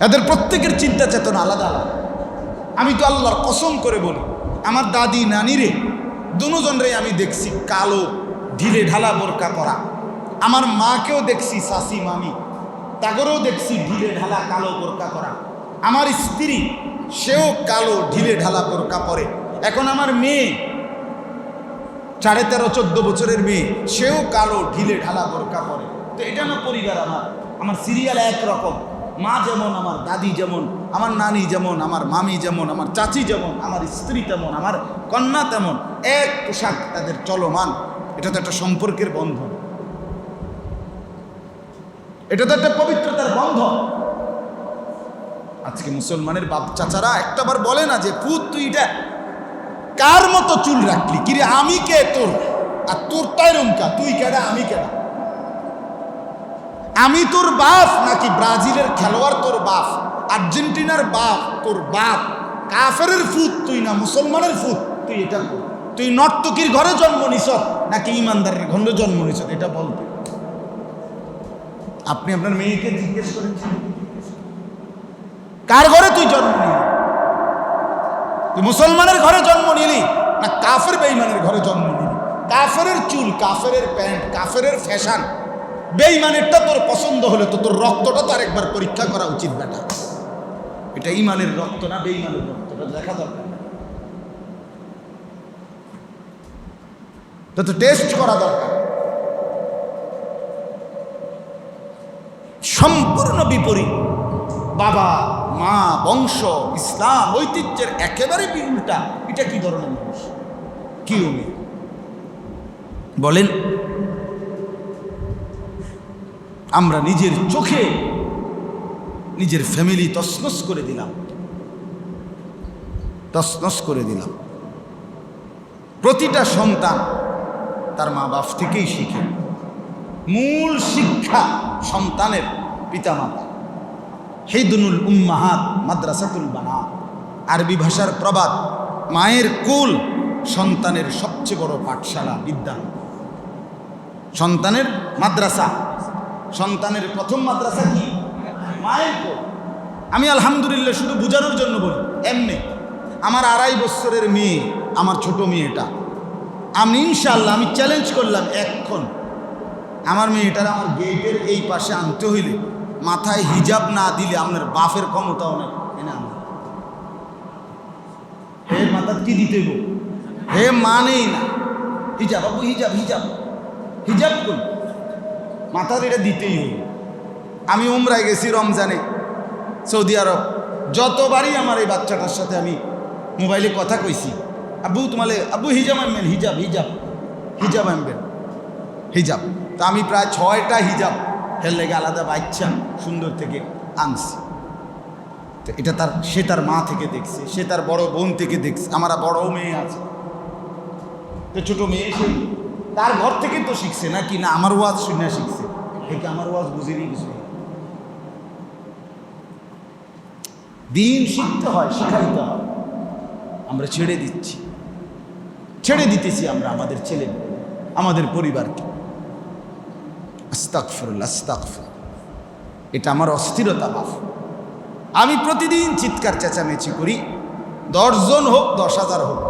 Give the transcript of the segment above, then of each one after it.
এদের প্রত্যেকের চিন্তা চেতনা আলাদা আলাদা। আমি তো আল্লাহর কসম করে বলি, আমার দাদি নানিরে দুজনরে আমি দেখছি কালো ঢিলে ঢালা বোরকা পরা। আমার মাকেও দেখছি শাশি মামি, তাগরেও দেখছি ঢিলে ঢালা কালো বোরকা পরা। আমার স্ত্রী সেও কালো ঢিলে ঢালা বোরকা পরে। এখন আমার মেয়ে 13.5-14 বছরের মেয়ে, সেও কালো ঢিলে ঢালা বোরকা পরে। তো এটা না পরিবার আমার সিরিয়াল একরকম। মা যেমন, আমার দাদি যেমন, আমার নানি যেমন, আমার মামি যেমন, আমার চাচি যেমন, আমার স্ত্রী তেমন, আমার কন্যা তেমন, এক পোশাক তাদের চলমান। এটা তো একটা সম্পর্কের বন্ধন, এটা তো একটা পবিত্রতার বন্ধন। আজকে মুসলমানের বাপ চাচারা একটাবার বলে না যে পুত তুই এটা কার মতো চুল রাখলি, কিরে আমি কে তোর, আর তোর তাই রুমকা, তুই কেডা আমি কেডা, আমি তোর বাপ নাকি ব্রাজিলের খেলোয়াড় তোর বাপ, আর্জেন্টিনার বাপ তোর বাপ, কাফেরের ফুত তুই না মুসলমানের ফুত তুই, এটা তুই নর্তকীর ঘরে জন্ম নিছ নাকি ইমানদারের ঘরে জন্ম নিছ, এটা বলতে। আপনি আপনার মেয়েকে জিজ্ঞেস করেছেন কার ঘরে তুই জন্ম নিলি? তুই মুসলমানের ঘরে জন্ম নিলি না কাফের বেঈমানের ঘরে জন্ম নিলি? কাফেরের চুল, কাফেরের প্যান্ট, কাফেরের ফ্যাশন, বেঈমানেরটা তোর পছন্দ হলে তো তোর রক্তটা তো আরেকবার পরীক্ষা করা উচিত বেটা। এটা ইমানের রক্ত না বেঈমানের রক্ত, এটা দেখা দরকার, তো টেস্ট করা দরকার। সম্পূর্ণ বিপরীত, বাবা মা বংশ ইসলাম ঐতিহ্যের একেবারে উল্টা। এটা কি ধরনের মানুষ, কি উনি বলেন? আমরা নিজের চোখে নিজের ফ্যামিলি তছনছ করে দিলাম, তছনছ করে দিলাম। প্রতিটা সন্তান তার মা বাপ থেকেই শিখে। মূল শিক্ষা সন্তানের পিতামাতা। হেদুনুল উম্মাহাত মাদ্রাসাতুল বানাত, আরবি ভাষার প্রবাদ, মায়ের কোল সন্তানের সবচেয়ে বড় পাঠশালা, বিদ্যালয়। সন্তানের মাদ্রাসা, সন্তানের প্রথম মাদ্রাসা কি? মায়ের কোল। আমি আলহামদুলিল্লাহ শুধু বোঝানোর জন্য বলি, এমনি আমার 2.5 বছরের মেয়ে, আমার ছোট মেয়েটা, আমি ইনশাআল্লাহ আমি চ্যালেঞ্জ করলাম, এখন আমার মেয়েটার আমার গেটের এই পাশে আনতে হইলে মাথায় হিজাব না দিলে আপনার বাপের ক্ষমতাও নেই। হে মাথা কি দিতে গো, হে মানেই না হিজাব, বাবু হিজাব, হিজাব হিজাব করি, মাথার এটা দিতেই হবে। আমি উমরায় গেছি রমজানে সৌদি আরব, যতবারই আমার এই বাচ্চাটার সাথে আমি মোবাইলে কথা কইছি, আব্বু তোমালে আব্বু হিজাব আনবেন, হিজাব হিজাব হিজাব আনবেন, হিজাব। তা আমি প্রায় 6টা হিজাব হের লেগে আলাদা বাচ্চা সুন্দর থেকে আনছি। তো এটা তার, সে তার মা থেকে দেখছে, সে তার বড় বোন থেকে দেখছে, আমার বড় মেয়ে আছে, তো ছোট মেয়ে সে তার ঘর থেকে তো শিখছে নাকি না আমার ওয়াজ শুনে শিখছে, ঠিক আমার ওয়াজ বুঝিনি কিছু। দিন শিখতে হয়, শিখাইতে হয়। আমরা ছেড়ে দিচ্ছি, ছেড়ে দিতেছি আমরা আমাদের ছেলে, আমাদের পরিবারকে। আস্তাগফিরুল্লাহ, আস্তাগফিরুল্লাহ। এটা আমার অস্থিরতা বাপ। আমি প্রতিদিন চিৎকার চেঁচামেচি করি, 10 জন হোক 10,000 হোক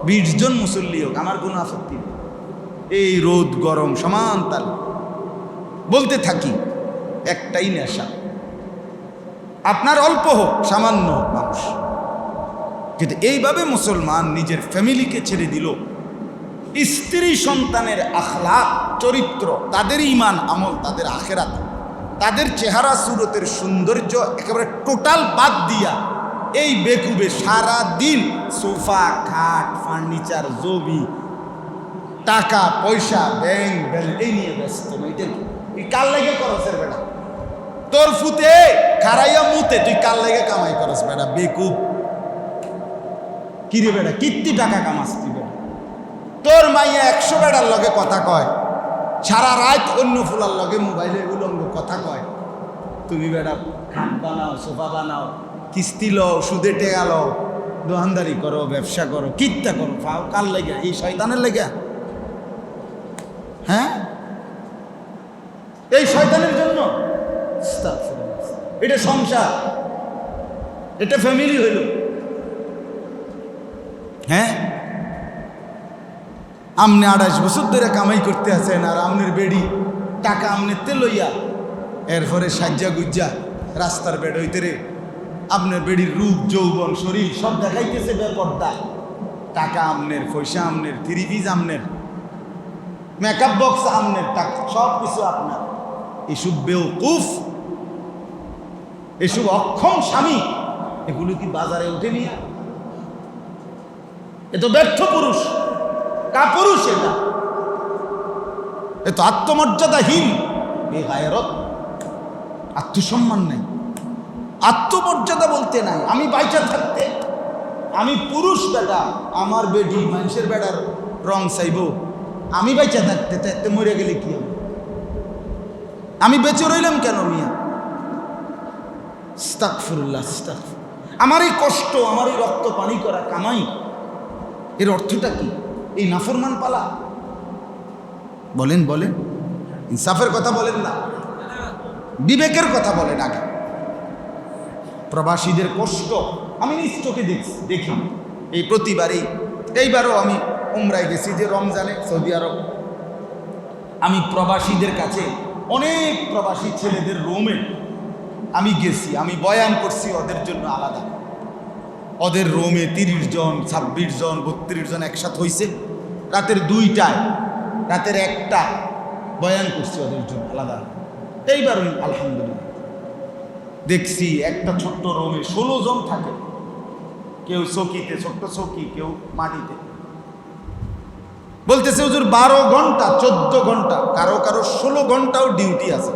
20 জন মুসল্লি হোক, আমার কোনো আপত্তি নেই। এই রোদ গরম সমান তাল বলতে থাকি, একটাই নেশা, আপনার অল্প হোক সামান্য হোক মানুষ। কিন্তু এইভাবে মুসলমান নিজের ফ্যামিলিকে ছেড়ে দিল, স্ত্রী সন্তানের আখলাক চরিত্র, তাদের ঈমান আমল, তাদের আখেরাত, তাদের চেহারা সুরতের সৌন্দর্য একেবারে টোটাল বাদ দিয়া এই বেকুবে সারা দিন সোফা খাট ফার্নিচার জমি টাকা পয়সা ব্যাংক ব্যালেন্স এই নিয়ে ব্যস্ত। এই কাল লেগে করসের বেটা, তোর ফুতে খারাইয়া মুতে তুই কাল লেগে কামাই করস বেটা, বেকুব। কিরে বেটা কীর্তি টাকা কামাস তুই বেটা, তোর মাইয়া 100 বেটার লগে কথা কয়, সারা রাত অন্য ফুলার লগে মোবাইলে উলঙ্গ কথা কয়, তুমি বেটা খাট বানাও, সোফা বানাও, কিস্তি লও, সুদে টেকা লও, দোকানদারি করো, ব্যবসা করো, কিত্তা করো, ফাও কার লেগে? এই শয়তানের লেগে। হ্যাঁ, এই শয়তানের জন্য। এটা সংসার, এটা ফ্যামিলি হইল। হ্যাঁ, আমনে 28 বছর ধরে কামাই করতে আছেন, আর আমনের বেড়ি টাকা আমনেতে লইয়া এরপরে সাজ্জা গুজ্জা রাস্তার বেড হইতে রে আপনার বেড়ির রূপ যৌবন শরীর সব দেখাইতেছে বেপর্দা। টাকা আমনের, পয়সা আমনের, থ্রি পিস আমনের, মেকআপ বক্স আমনের, টাকা সব কিছু আপনার। এসব বেওকুফ, এসব অক্ষম স্বামী, এগুলো কি বাজারে উঠে নিয়ে? এ তো ব্যর্থ পুরুষ, কাপুরুষ। এটা এ তো আত্মমর্যাদাহীন, বেগায়রত, আত্মসম্মান নাই, আত্মমর্যাদা বলতে নাই। আমি বাইচা থাকতে, আমি পুরুষ বেটা, আমার বেটি মানুষের বেটার রং চাইব, আমি বাইচা থাকতে থাকতে মরে গেলে কি হবে? আমি বেঁচে রইলাম কেন মিয়া? আস্তাগফিরুল্লাহ, আস্তাগফিরুল্লাহ। আমার এই কষ্ট, আমার এই রক্ত পানি করা কামাই, এর অর্থটা কি? এই নাফরমান পালা? বলেন বলেন, ইনসাফের কথা বলেন না, বিবেকের কথা বলেন আগে। প্রবাসীদের কষ্ট আমি নিজ চোখে দেখি এই প্রতিবারই। এইবারও আমি উমরায় গেছি যে রমজানে সৌদি আরব। আমি প্রবাসীদের কাছে, অনেক প্রবাসী ছেলেদের রুমে আমি গেছি, আমি বয়ান করছি ওদের জন্য আলাদা। ওদের রুমে 30 জন, 26 জন, 32 জন একসাথে হয়েছে। রাতের 2টায়, রাতের 1টায় বয়ান করছি ওদের জন্য আলাদা। এইবার আলহামদুলিল্লাহ দেখছি একটা ছোট্ট রুমে 16 জন থাকে, কেউ চৌকিতে, ছোট্ট চৌকি, কেউ মাটিতে। বলতেছে হুজুর 12 ঘন্টা 14 ঘন্টা, কারো কারো 16 ঘন্টাও ডিউটি আছে।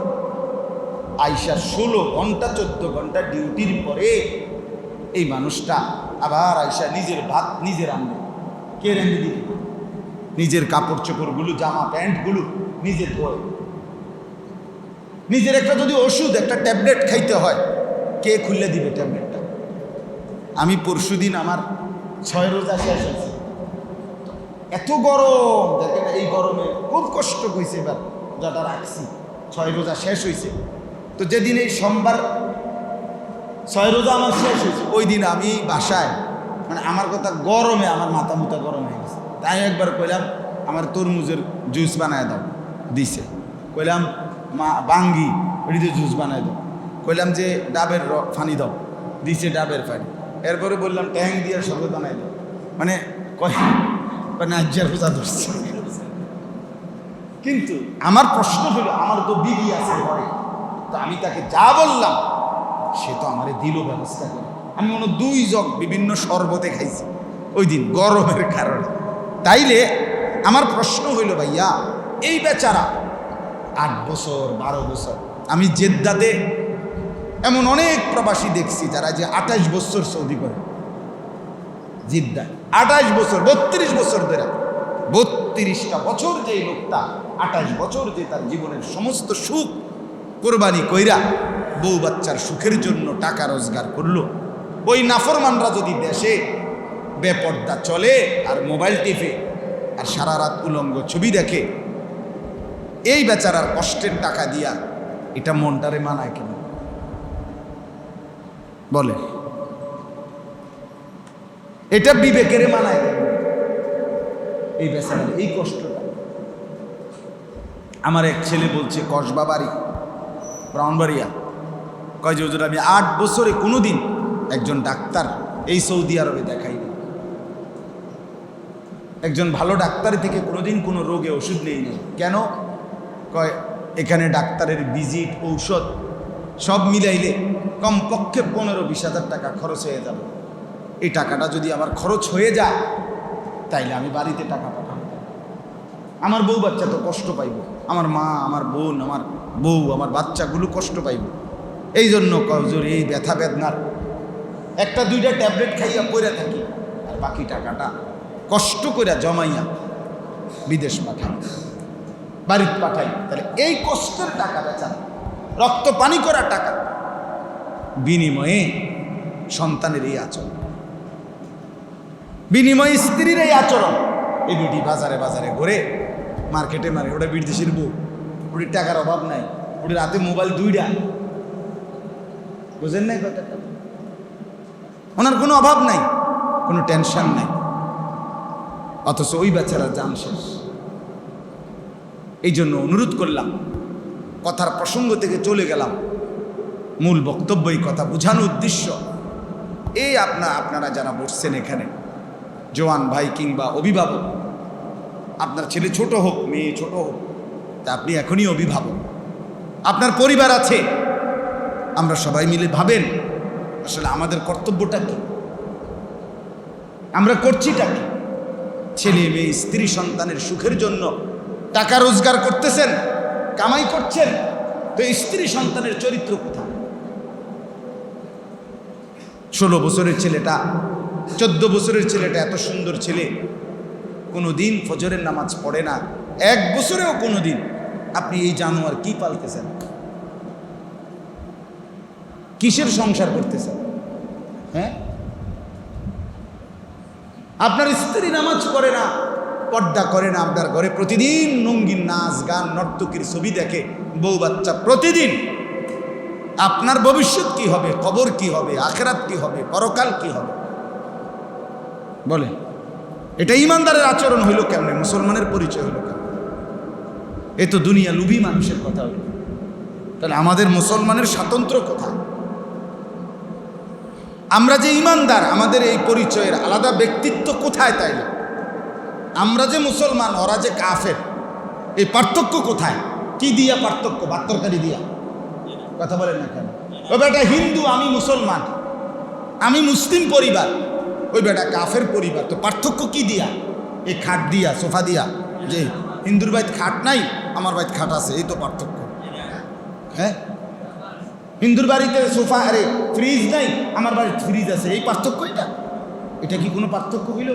আইসা 16 ঘন্টা 14 ঘন্টা ডিউটির পরে এই মানুষটা আবার আইসা নিজের ভাত নিজে রান্না। কে রেঁধে দিবে? নিজের কাপড় চোপড়গুলো, জামা প্যান্টগুলো নিজে ধোয়। নিজের একটা যদি ওষুধ, একটা ট্যাবলেট খাইতে হয়, কে খুলে দিবে ট্যাবলেটটা? আমি পরশুদিন আমার 6 রোজা শেষ হয়েছে। এত গরম, দেখেন এই গরমে খুব কষ্ট হয়েছে। এবার রোজাটা রাখছি, 6 রোজা শেষ হয়েছে। তো যেদিন এই সোমবার 6 রোজা আমার শেষ হয়েছে, ওই দিন আমি বাসায়, মানে আমার কথা গরমে আমার মাথা মুথা গরম হয়ে গেছে। তাই একবার কইলাম আমার তরমুজের জুস বানায় দাও, দিছে। কইলাম মা বাঙ্গি ওইটি জুস বানায় দাও। কইলাম যে ডাবের পানি দাও, দিছে ডাবের পানি। এরপরে বললাম ট্যাং দিয়ে শরবত বানাই দাও। মানে কয় নাজ্জার পূজা ধরছে। কিন্তু আমার প্রশ্ন হলো, আমার তো বিবি আছে ঘরে, তো আমি তাকে যা বললাম সে তো আমার দিল ব্যবস্থা করে। আমি মনে 2 জগ বিভিন্ন শরবতে খাইছি ওই দিন গরমের কারণে। তাইলে আমার প্রশ্ন হইল, ভাইয়া এই বেচারা 8 বছর 12 বছর, আমি জেদ্দাতে এমন অনেক প্রবাসী দেখছি যারা যে 28 বছর সৌদি করে, জিদ্দা 28 বছর, 32 বছর ধরে, 32টা বছর যে লোকটা 28 বছর যে তার জীবনের সমস্ত সুখ কোরবানি কইরা বউ বাচ্চার সুখের জন্য টাকা রোজগার করলো। ওই নাফরমানরা যদি দেশে বেপর্দা চলে আর মোবাইল টিপে আর সারা রাত উলঙ্গ ছবি দেখে, এই বেচারার কষ্টের টাকা দিয়া এটা মনটারে মানায় কেন? বলে এটা বিবেকেরে মানায় কেন? এই বেচারার এই কষ্টটা। আমার এক ছেলে বলছে, কসবা বাড়ি, ব্রাউনবাড়িয়া, কয় যে হুজুর আমি 8 বছরে কোনোদিন একজন ডাক্তার এই সৌদি আরবে দেখাইনি, একজন ভালো ডাক্তার থেকে কোনোদিন কোনো রোগে ওষুধ নেইনি। কেন? কয় এখানে ডাক্তারের ভিজিট, ঔষধ সব মিলাইলে কমপক্ষে 15-20 হাজার টাকা খরচ হয়ে যাবে। এই টাকাটা যদি আমার খরচ হয়ে যায় তাইলে আমি বাড়িতে টাকা পাঠাবো, আমার বউ বাচ্চা তো কষ্ট পাইব, আমার মা, আমার বোন, আমার বউ, আমার বাচ্চাগুলো কষ্ট পাইব। এই জন্য হুজুর এই ব্যথা বেদনার 1-2টা ট্যাবলেট খাইয়া পড়ে থাকি, আর বাকি টাকাটা কষ্ট করে জমাইয়া বিদেশ পাঠাই, বাড়িতে পাঠাই। তাহলে এই কষ্টের টাকা বেচা, রক্ত পানি করা টাকা, বিনিময়ে সন্তানের এই আচরণ, বিনিময়ে স্ত্রীর এই আচরণ। এই বিটি বাজারে বাজারে ঘুরে, মার্কেটে মারে, ওটা বিদেশের বউ, ওটির টাকার অভাব নাই, ওটি রাতে মোবাইল 2টা, বুঝেন নাই কথাটা? ওনার কোনো অভাব নাই, কোনো টেনশন নাই, অথচ ওই বেচারা জান শেষ। এই জন্য অনুরোধ করলাম, কথার প্রসঙ্গ থেকে চলে গেলাম, মূল বক্তব্য এই কথা বোঝানোর উদ্দেশ্য এই আপনারা যারা বসছেন এখানে, জওয়ান ভাই কিংবা অভিভাবক, আপনার ছেলে ছোট হোক মেয়ে ছোট হোক, তা আপনি এখনই অভিভাবক, আপনার পরিবার আছে, আমরা সবাই মিলে ভাবেন আসলে আমাদের কর্তব্যটা কি, আমরা করছিটা কি? ছেলে মেয়ে স্ত্রী সন্তানের সুখের জন্য টাকা রোজগার করতেছেন, কামাই করছেন, তো স্ত্রী সন্তানের চরিত্র কোথায়? 16 বছরের ছেলেটা, 14 বছরের ছেলেটা, এত সুন্দর ছেলে, কোনো দিন ফজরের নামাজ পড়ে না, 1 বছরেও কোনো দিন। আপনি এই জানোয়ার কি পালতেছেন? কিসের সংসার করতেছেন? হ্যাঁ, আপনার স্ত্রী নামাজ পড়ে না, পর্দা করে না, আপনার ঘরে প্রতিদিন রঙিন নাচ গান নর্তকীর ছবি দেখে বউ বাচ্চা প্রতিদিন। আপনার ভবিষ্যৎ কি হবে? কবর কি হবে? আখিরাত কি হবে? পরকাল কি হবে? বলে এটা ইমানদারের আচরণ হইল কেমনে? মুসলমানের পরিচয় হইল কেমন? এ তো দুনিয়া লুভী মানুষের কথা হইল। তাহলে আমাদের মুসলমানের স্বাতন্ত্র্য কোথায়? আমরা যে ইমানদার, আমাদের এই পরিচয়ের আলাদা ব্যক্তিত্ব কোথায়? তাইলে আমরা যে মুসলমান, ওরা যে কাফের, এই পার্থক্য কোথায়? কি দিয়া পার্থক্য? ভাত তরকারি দিয়া? কথা বলেন না কেন? ওই বেটা হিন্দু, আমি মুসলমান, আমি মুসলিম পরিবার, ওই বেটা কাফের পরিবার, তো পার্থক্য কি দিয়া? এই খাট দিয়া, সোফা দিয়া। যে হিন্দুর বাইত খাট নাই, আমার বাইত খাট আছে, এই তো পার্থক্য। হ্যাঁ, হিন্দুর বাড়িতে সোফা আরে ফ্রিজ নাই, আমার বাড়িতে ফ্রিজ আছে, এই পার্থক্য? এটা কি কোনো পার্থক্য হইল?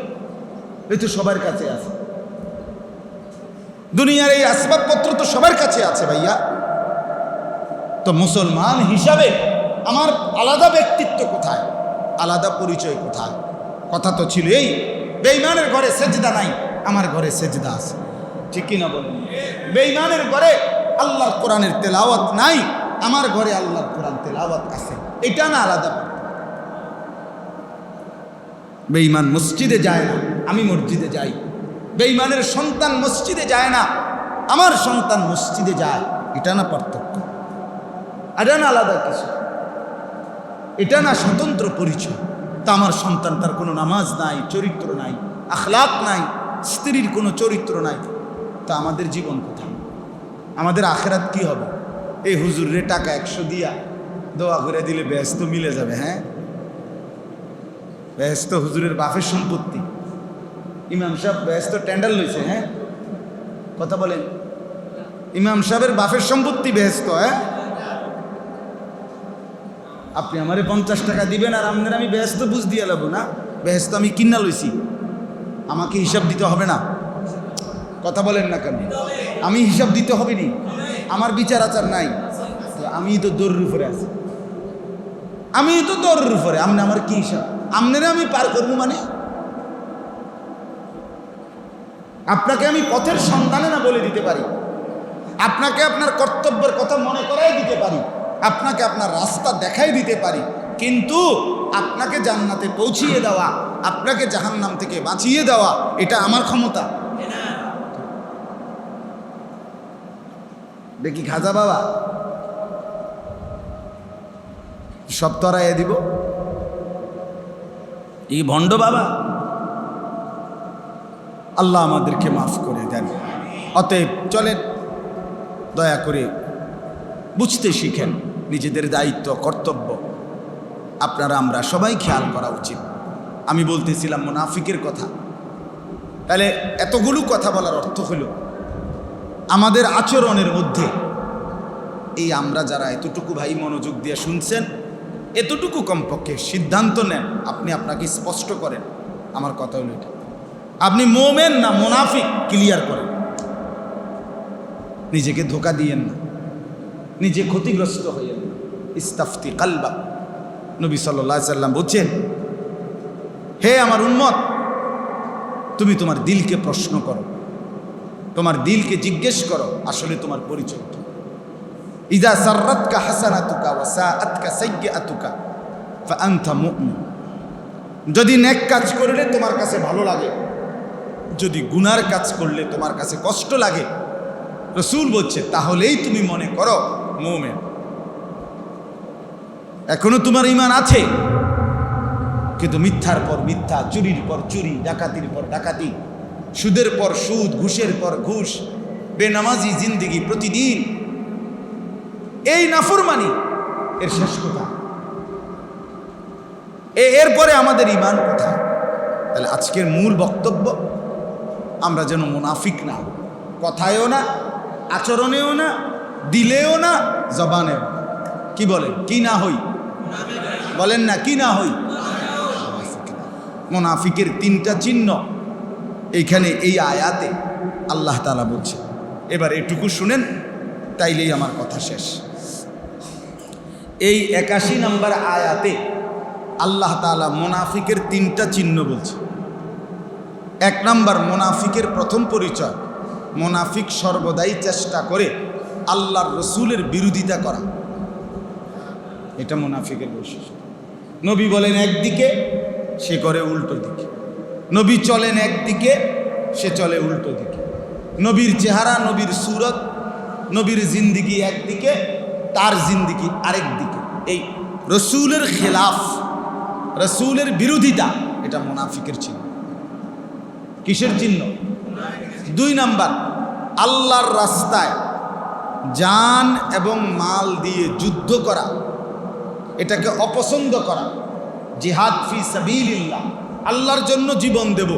এই তো সবার কাছে আছে, দুনিয়ার এই আসবাবপত্র তো সবার কাছে আছে ভাইয়া। তো মুসলমান হিসাবে আমার আলাদা ব্যক্তিত্ব কোথায়? আলাদা পরিচয় কোথায়? কথা তো ছিল এই, বেঈমানের ঘরে সেজদা নাই, আমার ঘরে সেজদা আছে। ঠিক কি না বলেন? বেঈমানের ঘরে আল্লাহর কোরআনের তেলাওয়াত নাই, আমার ঘরে আল্লাহর কোরআন তেলাওয়াত আছে। এটা না আলাদা? বেঈমান মসজিদে যায় না, আমি মসজিদে যাই। বেঈমানের সন্তান মসজিদে যায় না, আমার সন্তান মসজিদে যায়। এটা না পার্থক্য? এটা না আলাদা কিছু? এটা না স্বতন্ত্র পরিচয়? তা আমার সন্তান, তার কোনো নামাজ নাই, চরিত্র নাই, আখলাক নাই, স্ত্রীর কোনো চরিত্র নাই, তা আমাদের জীবন কোথায়? আমাদের আখেরাত কি হবে? এই হুজুরে টাকা 100 দিয়া দোয়া করে দিলে ব্যস্ত মিলে যাবে। হ্যাঁ, ব্যস্ত হুজুরের বাপের সম্পত্তি, ইমাম সাহেব ব্যস্ত টেন্ডার লইছে। হ্যাঁ, কথা বলেন, ইমাম সাহেবের বাপের সম্পত্তি ব্যস্ত। হ্যাঁ, আপনি আমারে 50 টাকা দিবেন আর আপনার আমি ব্যস্ত বুঝ দিয়ে লাগবো না? ব্যস্ত আমি কিনা লইছি, আমাকে হিসাব দিতে হবে না? কথা বলেন না কেন? আমি হিসাব দিতে হবে নি? আমার বিচার আচার নাই? আমি তো দৌড়ের উপরে আছি, আমি তো দৌড়ের উপরে। আপনি আমার কি হিসাব? আপনারা আমি পার করবো মানে? আপনাকে আমি পথের সন্ধানে না বলে দিতে পারি, আপনাকে আপনার কর্তব্যের কথা মনে করাই দিতে পারি, আপনাকে আপনার রাস্তা দেখাই দিতে পারি, কিন্তু আপনাকে জান্নাতে পৌঁছিয়ে দেওয়া, আপনাকে জাহান্নাম থেকে বাঁচিয়ে দেওয়া, এটা আমার ক্ষমতা? দেখি খাজা বাবা সব তরাইয়ে দিব? এই ভণ্ড বাবা? আল্লাহ আমাদেরকে মাফ করে দেন। অতএব চলেন, দয়া করে বুঝতে শিখেন নিজেদের দায়িত্ব কর্তব্য আপনারা আমরা সবাই খেয়াল করা উচিত। আমি বলতেছিলাম মুনাফিকের কথা। তাহলে এতগুলো কথা বলার অর্থ হলো আমাদের আচরণের মধ্যে এই আমরা যারা এতটুকু ভাই মনোযোগ দিয়ে শুনছেন, এতটুকু কমপক্ষে সিদ্ধান্ত নেন, আপনি আপনাকে স্পষ্ট করেন। আমার কথা হলো এটা, আপনি মোমেন না মুনাফিক ক্লিয়ার করেন। নিজেকে ধোকা দিয়েন না, নিজে ক্ষতিগ্রস্ত হইয়েন না। ইস্তাফতি কালবা, নবী সাল্লাল্লাহু আলাইহি সাল্লাম বলছেন, হে আমার উম্মত, তুমি তোমার দিলকে প্রশ্ন করো, তোমার দিলকে জিজ্ঞেস করো আসলে তোমার পরিচয় কি। ইযা সাররাতকা হাসানাতুকা ওয়া সাআতকা সাইয়্যাতুকা ফাআনতা মুমিন। যদি নেক কাজ করলে তোমার কাছে ভালো লাগে, যদি গুনার কাজ করলে তোমার কাছে কষ্ট লাগে, রাসূল বলছে তাহলেই তুমি মনে করো মুমিন। এখনো তোমার ঈমান আছে, কিন্তু মিথ্যার পর মিথ্যা, চুরির পর চুরি, ডাকাতির পর ডাকাতি, সুদের পর সুদ, ঘুষের পর ঘুষ, বেনামাজি জিন্দেগি প্রতিদিন, এই নাফরমানি, এর শেষ কোথায়? এরপরে আমাদের ঈমান কোথায়? তাহলে আজকের মূল বক্তব্য, আমরা যেন মুনাফিক না, কথায়ও না, আচরণেও না, দিলেও না, জবানেও না। কি বলেন? কি না হই? বলেন না, কি না হই? মুনাফিকের তিনটা চিহ্ন এইখানে এই আয়াতে আল্লাহ তাআলা বলছে। এবার এটুকু শুনেন, তাইলেই আমার কথা শেষ। এই 81 নম্বর আয়াতে আল্লাহ তাআলা মুনাফিকের তিনটা চিহ্ন বলছে। 1 নম্বর, মুনাফিকের প্রথম পরিচয়, মুনাফিক সর্বদাই চেষ্টা করে আল্লাহর রসুলের বিরোধিতা করা। এটা মুনাফিকের বৈশিষ্ট্য। নবী বলেন একদিকে, সে করে উল্টো দিকে। নবী চলেন একদিকে, সে চলে উল্টো দিকে। নবীর চেহারা, নবীর সুরত, নবীর জিন্দিগি একদিকে, তার জিন্দিগি আরেক দিকে। এই রসুলের খেলাফ, রসুলের বিরোধিতা, এটা মুনাফিকের চিহ্ন। কিসের চিহ্ন? 2 নাম্বার, আল্লাহর রাস্তায় জান এবং মাল দিয়ে যুদ্ধ করা, এটাকে অপছন্দ করা। জিহাদ ফি সাবিলিল্লাহ, আল্লাহর জন্য জীবন দেব,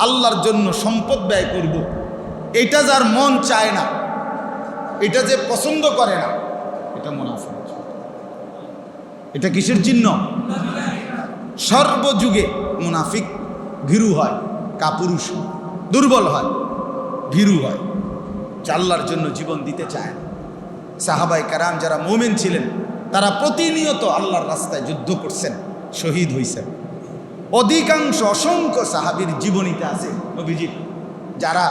আল্লাহর জন্য সম্পদ ব্যয় করব, এটা যার মন চায় না, এটা যে পছন্দ করে না, এটা মুনাফিক। এটা কিসের চিহ্ন? সর্বযুগে মুনাফিক ভীরু হয়, কাপুরুষ, দুর্বল হয়, ভীরু হয়, আল্লাহর জন্য জীবন দিতে চায় না। সাহাবায়ে কেরাম যারা মুমিন ছিলেন, তারা প্রতিনিয়ত আল্লাহর রাস্তায় যুদ্ধ করছেন, শহীদ হয়েছেন। অধিকাংশ, অসংখ্য সাহাবীর জীবনীতে আছে নবীজির, যারা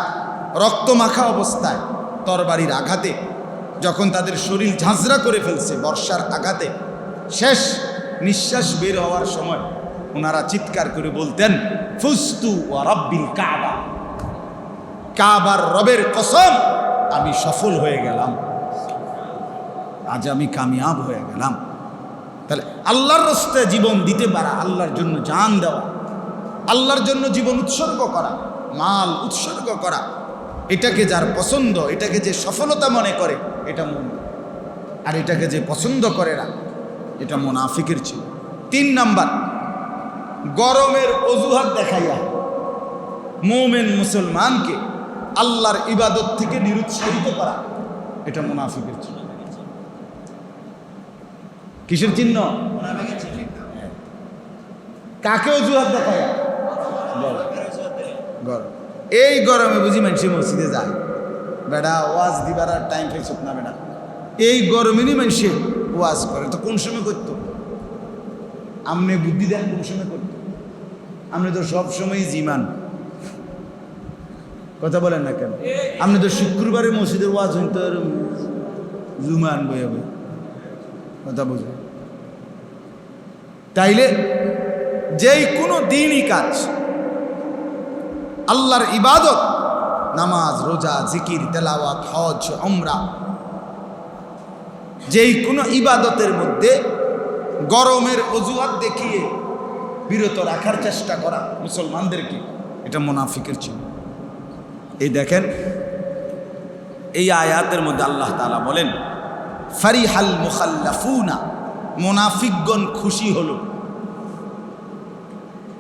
রক্তমাখা অবস্থায় তরবারির আঘাতে, যখন তাদের শরীর ঝাঁঝরা করে ফেলছে বর্ষার আঘাতে, শেষ নিঃশ্বাস বের হওয়ার সময় ওনারা চিৎকার করে বলতেন, ফুস্তু ওয়া রাব্বিল কাবা, কাবার রবের কসম, আমি সফল হয়ে গেলাম, আজ আমি কামিয়াব হয়ে গেলাম। তাহলে আল্লাহর রাস্তায় জীবন দিতে পারা, আল্লাহর জন্য জান দেওয়া, আল্লাহর জন্য জীবন উৎসর্গ করা, মাল উৎসর্গ করা, এটাকে যার পছন্দ, এটাকে যে সফলতা মনে করে, এটা মুমিন। আর এটাকে যে পছন্দ করে না, এটা মুনাফিকের ছিল। 3 নাম্বার, গরমের অজুহাত দেখাইয়া মুমিন মুসলমানকে আল্লাহর ইবাদত থেকে নিরুৎসাহিত করা, এটা মুনাফিকের ছিল। কিসের চিহ্ন? কাকে অজুহাত দেখায়? গরম। এই গরমে বুঝি মানুষ মসজিদে যায়, বেড়া ওয়াজ দিবার আর টাইম পাইছ না বেড়া, এই গরমেরই মানুষে ওয়াজ করে। তো কোন সময় করতো? আপনি বুদ্ধি দেন কোন সময় করতো? আপনি তো সব সময় জিমান, কথা বলেন না কেন? আপনি তো শুক্রবারে মসজিদের ওয়াজ হইতো জুমান বই হবে, কথা বুঝবেন। তাইলে যেই কোনো দিনই কাজ, আল্লাহর ইবাদত, নামাজ, রোজা, জিকির, তেলাওয়াত, হজ, উমরা, যেই কোনো ইবাদতের মধ্যে গরমের অজুহাত দেখিয়ে বিরত রাখার চেষ্টা করা মুসলমানদেরকে, এটা মুনাফিকের চিহ্ন। এই দেখেন, এই আয়াতের মধ্যে আল্লাহ তাআলা বলেন, ফারিহাল মুখাল্লাফুনা, মুনাফিকগণ খুশি হলো।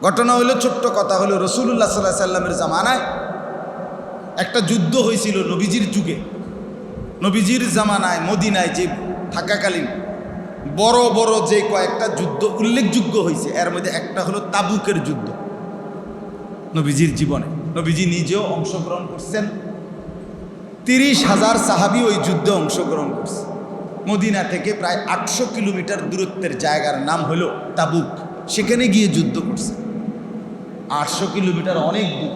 ঘটনা হলো, ছোট্ট কথা হলো, রাসূলুল্লাহ সাল্লাল্লাহু আলাইহি সাল্লামের জামানায় একটা যুদ্ধ হয়েছিল নবীজির যুগে। নবীজির জামানায় মদিনায় যে থাকাকালীন বড় বড় যে কয়েকটা যুদ্ধ উল্লেখযোগ্য হয়েছে, এর মধ্যে একটা হলো তাবুকের যুদ্ধ। নবীজির জীবনে নবীজি নিজেও অংশগ্রহণ করছেন, 30,000 সাহাবী ওই যুদ্ধে অংশগ্রহণ করছে। মদিনা থেকে প্রায় 800 কিলোমিটার দূরত্বের জায়গার নাম হলো তাবুক, সেখানে গিয়ে যুদ্ধ করছে। 800 কিলোমিটার অনেক দূর,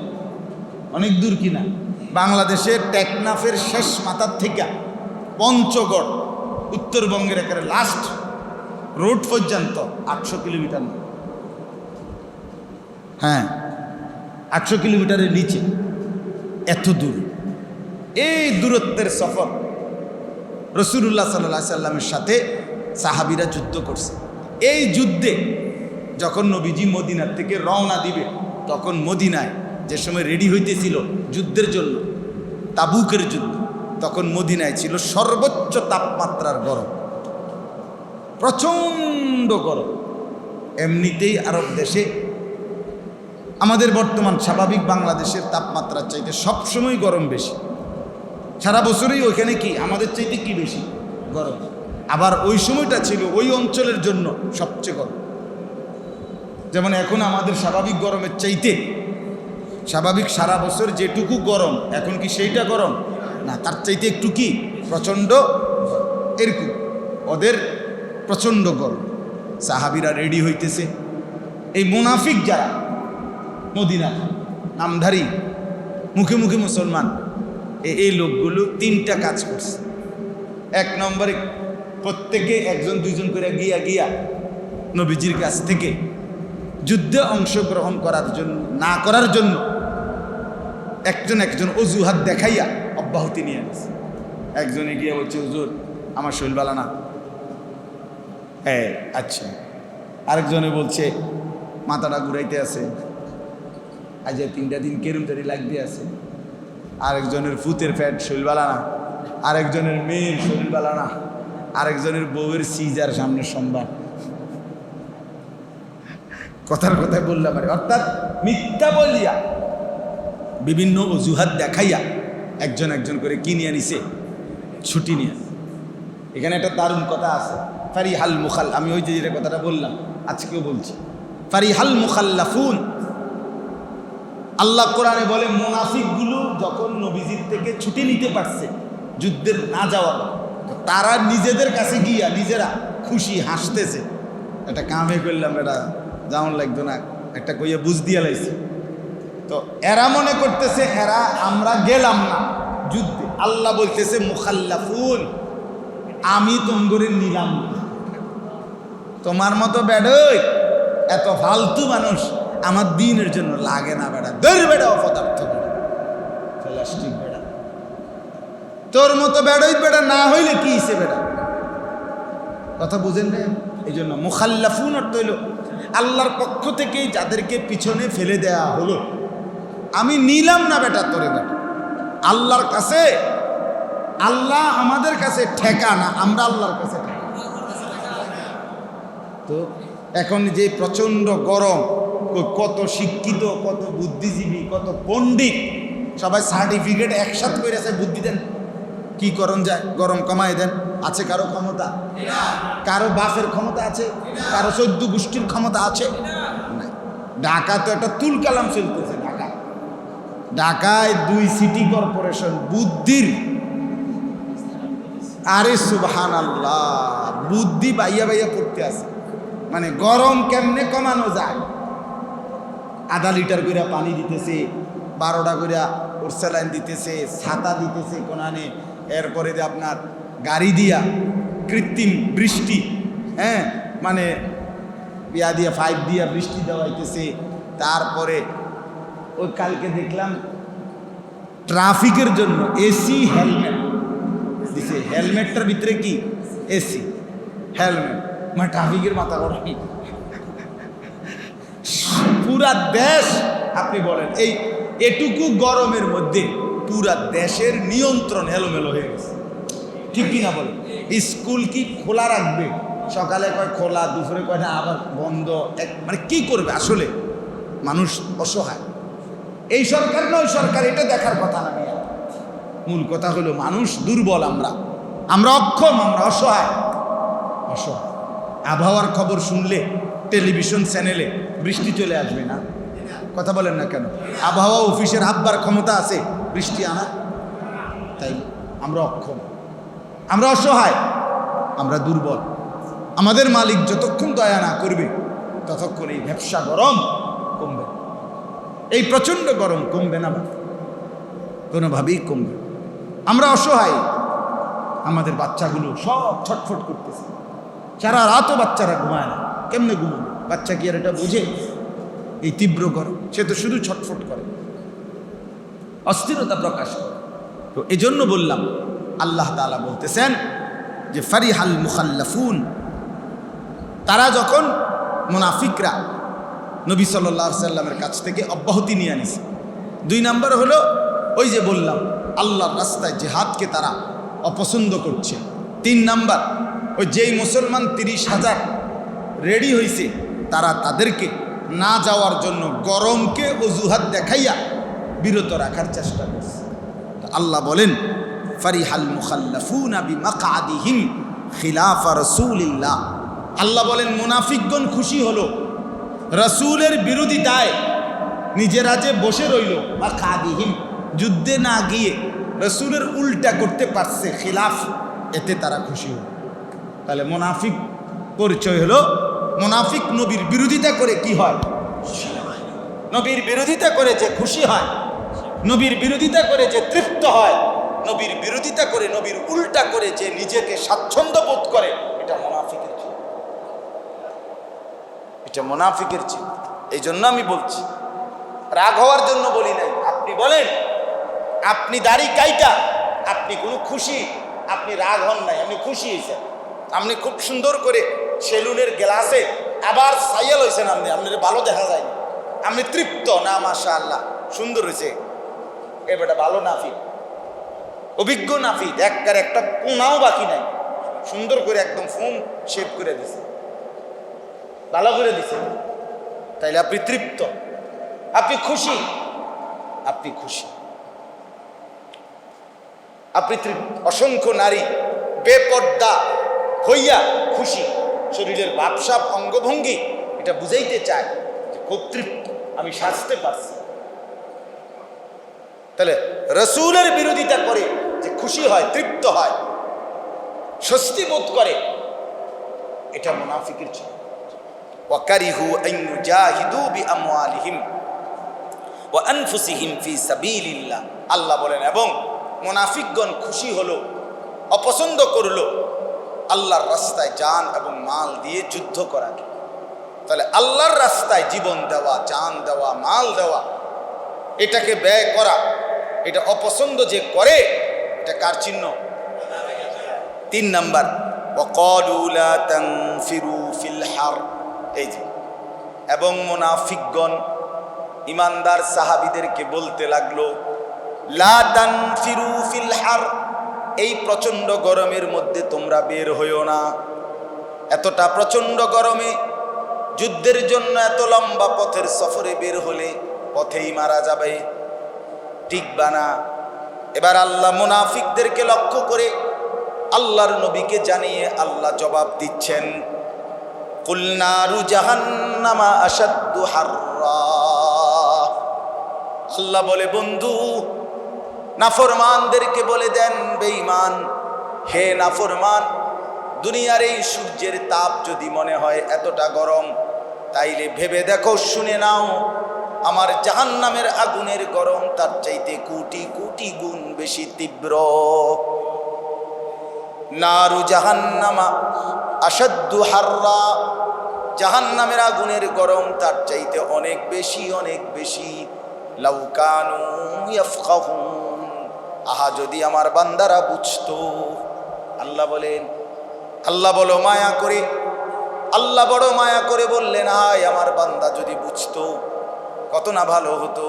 অনেক দূর কিনা? বাংলাদেশের টেকনাফের শেষ মাথার থেকে পঞ্চগড় উত্তরবঙ্গের একেবারে লাস্ট রোড পর্যন্ত 800 কিলোমিটার না, হ্যাঁ 800 কিলোমিটারের নিচে, এত দূর। এই দূরত্বের সফর রাসূলুল্লাহ সাল্লাল্লাহু আলাইহি সাল্লামের সাথে সাহাবীরা যুদ্ধ করছে। এই যুদ্ধে যখন নবীজি মদিনার থেকে রওনা দিবে, তখন মদিনায় যে সময় রেডি হইতেছিল যুদ্ধের জন্য, তাবুকের যুদ্ধ, তখন মদিনায় ছিল সর্বোচ্চ তাপমাত্রার গরম, প্রচণ্ড গরম। এমনিতেই আরব দেশে আমাদের বর্তমান স্বাভাবিক বাংলাদেশের তাপমাত্রার চাইতে সবসময় গরম বেশি, সারা বছরই ওইখানে কি আমাদের চাইতে কি বেশি গরম। আবার ওই সময়টা ছিল ওই অঞ্চলের জন্য সবচেয়ে গরম। যেমন এখন আমাদের স্বাভাবিক গরমের চাইতে স্বাভাবিক সারা বছর যেটুকু গরম, এখন কি সেইটা গরম না, তার চাইতে একটু কি প্রচণ্ড এরকম। ওদের প্রচণ্ড গরম। সাহাবীরা রেডি হইতেছে। এই মুনাফিক যারা মদিনা নামধারী মুখে মুখে মুসলমান, এই লোকগুলো 3টা কাজ করছে। 1 নম্বরে প্রত্যেকে 1জন 2জন করে গিয়া নবীজির কাছ থেকে যুদ্ধে অংশগ্রহণ করার জন্য না করার জন্য একজন অজুহাত দেখাইয়া অব্যাহতি নিয়ে আসছে। একজনে গিয়ে বলছে, হুজুর আমার শরীর ভালো না। হ্যাঁ আচ্ছা। আরেকজনে বলছে মাথাটা ঘুরাইতে আছে, আজ 3টা দিন কেরুমতারি লাগতে আছে। আরেকজনের ফুতের ফ্যাট শরীর ভালো না, আরেকজনের মেয়ের শরীর ভালো না, আরেকজনের বউয়ের সিজার সামনের সোমবার। কথার কথায় বললাম, অর্থাৎ মিথ্যা বলিয়া বিভিন্ন অজুহাত দেখাইয়া একজন করে কি নিয়ে নিছে, ছুটি নিয়ে। এখানে একটা দারুণ কথা আছে, ফারিহাল মুখাল, আমি ওই যে কথাটা বললাম আজকেও বলছি, ফারিহাল মুখাল্লাফুন। আল্লাহ কোরআনে বলে মুনাফিকগুলো যখন নবীজির থেকে ছুটি নিতে পারছে যুদ্ধের না যাওয়ার, তারা নিজেদের কাছে গিয়া নিজেরা খুশি হাসতেছে, এটা কামে করলাম, এটা যেমন লাগতো না, একটা কইয়া বুঝ দিয়া লাইছে। তো এরা মনে করতেছে এরা আমরা গেলাম না যুদ্ধে। আল্লাহ বলতেছে মুখাল্লাফুন, আমি তোমরে নিলাম। তোমার মতো বেড়ই এত ফালতু মানুষ আমার দিনের জন্য লাগে না বেড়া, দৌড় বেড়া, অপদার্থ বেড়া, প্লাস্টিক বেড়া। তোর মতো বেড়ই বেড়া না হইলে কি হিসেবে বেড়া, কথা বুঝেন না? এই জন্য মুখাল্লাফুন অর্থ হইল আল্লাহর পক্ষ থেকে যাদেরকে পিছনে ফেলে দেয়া হলো, আমি নিলাম না বেটা তোরে বেটা। আল্লাহর কাছে, আল্লাহ আমাদের কাছে ঠেকা না, আমরা আল্লাহর কাছে ঠেকা। তো এখন যে প্রচণ্ড গরম, কত শিক্ষিত, কত বুদ্ধিজীবী, কত পণ্ডিত সবাই সার্টিফিকেট একসাথে করে আছে, বুদ্ধি দেন কি করণ যায়, গরম কমাই দেন। আছে কারো ক্ষমতা? কারো বাপের ক্ষমতা আছে? কারো 14 গোষ্ঠীর ক্ষমতা আছে? ঢাকা তো একটা তুল কালাম চলতেছে। ঢাকায় 2 সিটি কর্পোরেশন বুদ্ধির, আরে সুবহানাল্লাহ, বুদ্ধি বাইয়া বাইয়া পড়তে আছে। মানে গরম কেমনে কমানো যায়, আধা লিটার করে পানি দিতেছে, 12টা করে ওরসালাইন দিতেছে, ছাতা দিতেছে কোনানে, এরপরে যে আপনার গাড়ি দিয়া কৃত্রিম বৃষ্টি, হ্যাঁ মানে ইয়া দিয়া 5 দিয়া বৃষ্টি দেওয়াইতেছে। তারপরে ওই কালকে দেখলাম ট্রাফিকের জন্য এসি হেলমেট দিছে, হেলমেটটার ভিতরে কি এসি হেলমেট, মানে ট্রাফিকের মাথা গরম। পুরা দেশ আপনি বলেন এই এটুকু গরমের মধ্যে পুরা দেশের নিয়ন্ত্রণ এলোমেলো হয়ে গেছে, ঠিক কিনা বলেন? স্কুল কি খোলা রাখবে? সকালে কয় খোলা, দুপুরে কয় না আবার বন্ধ, মানে কি করবে? আসলে মানুষ অসহায়। এই সরকার না ওই সরকার, এটা দেখার কথা না। মূল কথা হলো মানুষ দুর্বল, আমরা অক্ষম, আমরা অসহায়। আবহাওয়ার খবর শুনলে টেলিভিশন চ্যানেলে বৃষ্টি চলে আসবে না, কথা বলেন না কেন? আবহাওয়া অফিসের আব্বার ক্ষমতা আছে বৃষ্টি আনা? তাই আমরা অক্ষম, আমরা অসহায়, আমরা দুর্বল। আমাদের মালিক যতক্ষণ দয়া না করবে ততক্ষণ এই ব্যবসা গরম কমবে, এই প্রচণ্ড গরম কমবে না, কোনোভাবেই কমবে। আমরা অসহায়, আমাদের বাচ্চাগুলো সব ছটফট করতেছে, সারা রাতও বাচ্চারা ঘুমায় না। কেমনে ঘুমাবে? বাচ্চা কি আর এটা বোঝে? এই তীব্র গরম, সে তো শুধু ছটফট করে, অস্থিরতা প্রকাশ করে। তো এজন্য বললাম, আল্লাহ তাআলা বলতেছেন যে ফারিহাল মুখাল্লাফুন, তারা যখন মুনাফিকরা নবী সাল্লাল্লাহু আলাইহি সাল্লামের কাছ থেকে অব্যাহতি নিয়ে আনিছে। 2 নাম্বার হলো ওই যে বললাম আল্লাহর রাস্তায় জিহাদকে তারা অপছন্দ করছে। 3 নাম্বার ওই যেই মুসলমান 30,000 রেডি হয়েছে তারা তাদেরকে না যাওয়ার জন্য গরমকে অজুহাত দেখাইয়া বিরত রাখার চেষ্টা করছে। তো আল্লাহ বলেন ফারিহাল মুখাল্লাফুনা বিমাকআদিহিম খিলাফা রাসূলিল্লাহ, আল্লাহ বলেন মুনাফিকগণ খুশি হলো রাসূলের বিরোধিতায়, নিজেরা যে বসে রইল মাকআদিহিম, যুদ্ধে না গিয়ে রাসূলের উল্টা করতে পারছে, খিলাফ, এতে তারা খুশি হলো। তাহলে মুনাফিক পরিচয় হলো, মুনাফিক নবীর বিরোধিতা করে কি হয়? নবীর বিরোধিতা করে যে খুশি হয়, নবীর বিরোধিতা করে যে তৃপ্ত হয়, নবীর বিরোধিতা করে নবীর উল্টা করে যে নিজেকে স্বাচ্ছন্দ্য বোধ করে, এটা মুনাফিকের চিহ্ন, এটা মুনাফিকের চিহ্ন। এই জন্য আমি বলছি, রাগ হওয়ার জন্য বলি নাই। আপনি বলেন আপনি দাড়ি কাইটা আপনি কোনো খুশি, আপনি রাগ হন নাই, আপনি খুশি হয়েছেন, আপনি খুব সুন্দর করে সেলুনের গ্লাসে আবার সাইয়াল হয়েছেন, আপনার ভালো দেখা যায়, আপনি তৃপ্ত না, মাশাআল্লাহ সুন্দর হয়েছে, এবারটা ভালো নাফিক, অভিজ্ঞ নাফিক, একটা কোনাও বাকি নাই, সুন্দর করে একদম ফোম শেপ করে দিছে, ভালো করে দিছে, তাইলে আপনি তৃপ্ত, আপনি খুশি, আপনি খুশি, আপনি তৃপ্ত। অসংখ্য নারী বেপর্দা হইয়া খুশি, শরীরের ভাবসাব অঙ্গভঙ্গি এটা বুঝাইতে চায় যে খুব তৃপ্ত, আমি সাজতে পারছি। তাহলে রাসূলের বিরোধিতা করে যে খুশি হয়, তৃপ্ত হয়, স্বস্তি বোধ করে, এটা মুনাফিকের চিহ্ন। ওয়াকারিহু আন ইউজাহিদু বিআমওয়ালিহিম ওয়া আনফুসিহিম ফি সাবিলিল্লাহ, আল্লাহ বলেন এবং মুনাফিকগণ খুশি হলো, অপছন্দ করলো আল্লাহর রাস্তায় জান এবং মাল দিয়ে যুদ্ধ করাকে। তাহলে আল্লাহর রাস্তায় জীবন দেওয়া, জান দেওয়া, মাল দেওয়া, এটাকে ব্যয় করা, এটা অপছন্দ যে করে, এটা কার চিহ্ন? 3 নাম্বার ওয়াকালু লা তানফিরু ফিল হার, এই যে, এবং মুনাফিকগণ ইমানদার সাহাবীদেরকে বলতে লাগলো লা তানফিরু ফিল হার, এই প্রচণ্ড গরমের মধ্যে তোমরা বের হইও না। এতটা প্রচণ্ড গরমে যুদ্ধের জন্য এত লম্বা পথের সফরে বের হলে পথেই মারা যাবে, টিকবা না। এবার আল্লাহ মুনাফিকদেরকে লক্ষ্য করে আল্লাহর নবীকে জানিয়ে আল্লাহ জবাব দিচ্ছেন, কুল নারু জাহান্নামা আশাদ্দু হাররা, আল্লাহ বলে বন্ধু নাফরমানদেরকে বলে দেন, বেঈমান, হে নাফরমান, দুনিয়ার এই সূর্যের তাপ যদি মনে হয় এতটা গরম, তাইলে ভেবে দেখো, শুনে নাও, আমার জাহান্নামের আগুনের গরম তার চাইতে কোটি কোটি গুণ বেশি তীব্র। নারু জাহান্নামা আশাদ্দু হাররা, জাহান্নামের আগুনের গরম তার চাইতে অনেক বেশি, অনেক বেশি। লাউ কানু ইয়াফকাহুন, আহা যদি আমার বান্দারা বুঝতো। আল্লাহ বলেন, আল্লাহ বলো মায়া করে, আল্লাহ বড় মায়া করে বললেন, হায় আমার বান্দা যদি বুঝতো কত না ভালো হতো।